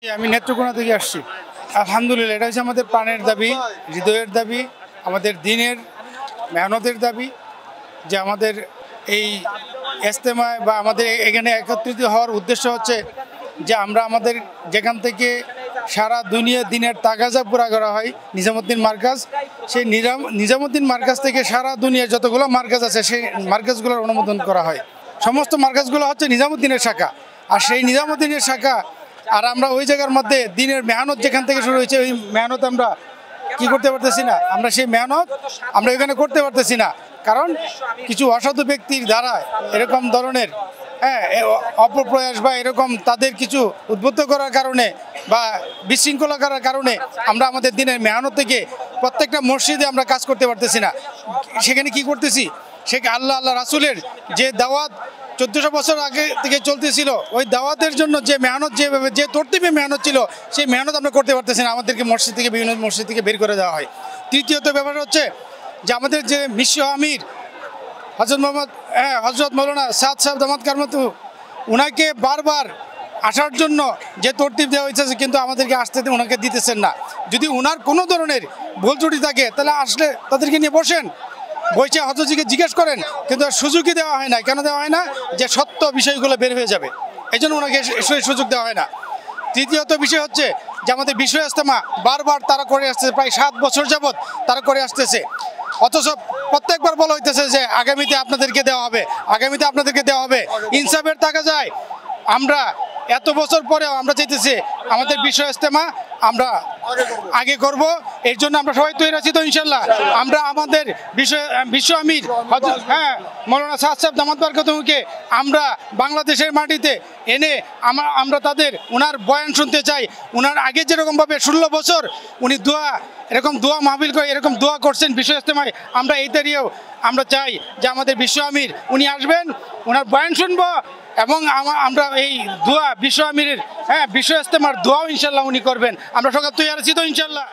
আমি নেত্রকোনা থেকে আসছি। আলহামদুলিল্লাহ, এটা হচ্ছে আমাদের প্রাণের দাবি, হৃদয়ের দাবি, আমাদের দিনের মেহনতের দাবি যে আমাদের এই ইজতেমায় বা আমাদের এখানে একত্রিত হওয়ার উদ্দেশ্য হচ্ছে যে আমরা আমাদের যেখান থেকে সারা দুনিয়া দিনের তাগাজা পুরা করা হয় নিজামুদ্দিন মার্কাজ, সেই নিজামুদ্দিন মার্কাজ থেকে সারা দুনিয়ার যতগুলো মার্কাজ আছে সেই মার্কাজগুলোর অনুমোদন করা হয়। সমস্ত মার্কাজগুলো হচ্ছে নিজামুদ্দিনের শাখা, আর সেই নিজামুদ্দিনের শাখা আর আমরা ওই জায়গার মধ্যে দিনের মেহনত যেখান থেকে শুরু হয়েছে ওই মেহনত আমরা কি করতে পারতেছি না, আমরা সেই মেহনত আমরা এখানে করতে পারতেছি না, কারণ কিছু অসাধু ব্যক্তির দ্বারা এরকম ধরনের অপপ্রয়াস বা এরকম তাদের কিছু উদ্বুদ্ধ করার কারণে বা বিশৃঙ্খলা করার কারণে আমরা আমাদের দিনের মেহনত থেকে প্রত্যেকটা মসজিদে আমরা কাজ করতে পারতেছি না। সেখানে কি করতেছি, সে আল্লাহ রাসূলের যে দাওয়াত 1400 বছর আগে থেকে চলতেছিল, ওই দাওয়াতের জন্য যে মেহনত যে তরতিবে মেহনত ছিল সেই মেহনত আমরা করতে পারতেছি না, আমাদেরকে মসজিদ থেকে বিভিন্ন মসজিদ থেকে বের করে দেওয়া হয়। তৃতীয়ত ব্যাপার হচ্ছে যে আমাদের যে বিশ্ব আমির হজরত মৌলানা সাদ সাহেব দামাত কারমাতু, ওনাকে বারবার আসার জন্য যে তরতিব দেওয়া হয়েছে কিন্তু আমাদেরকে আসতে ওনাকে দিতেছেন না। যদি ওনার কোনো ধরনের ভুল ত্রুটি থাকে তাহলে আসলে তাদেরকে নিয়ে বসে হজরতজিকে জিজ্ঞেস করেন, কিন্তু সুযোগই দেওয়া হয় না। কেন দেওয়া হয় না? যে সত্য বিষয়গুলো বের হয়ে যাবে, এই জন্য ওনাকে সুযোগ দেওয়া হয় না। তৃতীয়ত বিষয় হচ্ছে যে আমাদের বিশ্ব ইজতেমা বারবার তারা করে আসতেছে, প্রায় 7 বছর যাবৎ তারা করে আসতেছে, অথচ প্রত্যেকবার বলা হইতেছে যে আগামীতে আপনাদেরকে দেওয়া হবে, আগামীতে আপনাদেরকে দেওয়া হবে। ইনসাফের টাকা যায়, আমরা এত বছর পরেও আমরা চাইতেছি আমাদের বিশ্ব ইজতেমা আমরা আগে করব, এর জন্য আমরা সবাই তৈরি আছি তো ইনশাল্লাহ। আমরা আমাদের বিশ্ব আমির মৌলানা সাদ সাহেব দামাত বারকাতুহুকে আমরা বাংলাদেশের মাটিতে এনে আমরা ওনার বয়ান শুনতে চাই। ওনার আগে যেরকমভাবে 16 বছর উনি এরকম দোয়া মাহফিল করে এরকম দোয়া করছেন বিশ্ব ইজতেমায়, আমরা এই তারিখেও আমরা চাই যে আমাদের বিশ্ব আমির উনি আসবেন, ওনার বয়ান শুনবো এবং আমরা এই দোয়া বিশ্ব আমিরের বিশ্ব ইজতেমার দোয়াও ইনশাল্লাহ উনি করবেন। আমরা সকাল তৈরি আছি তো ইনশাল্লাহ।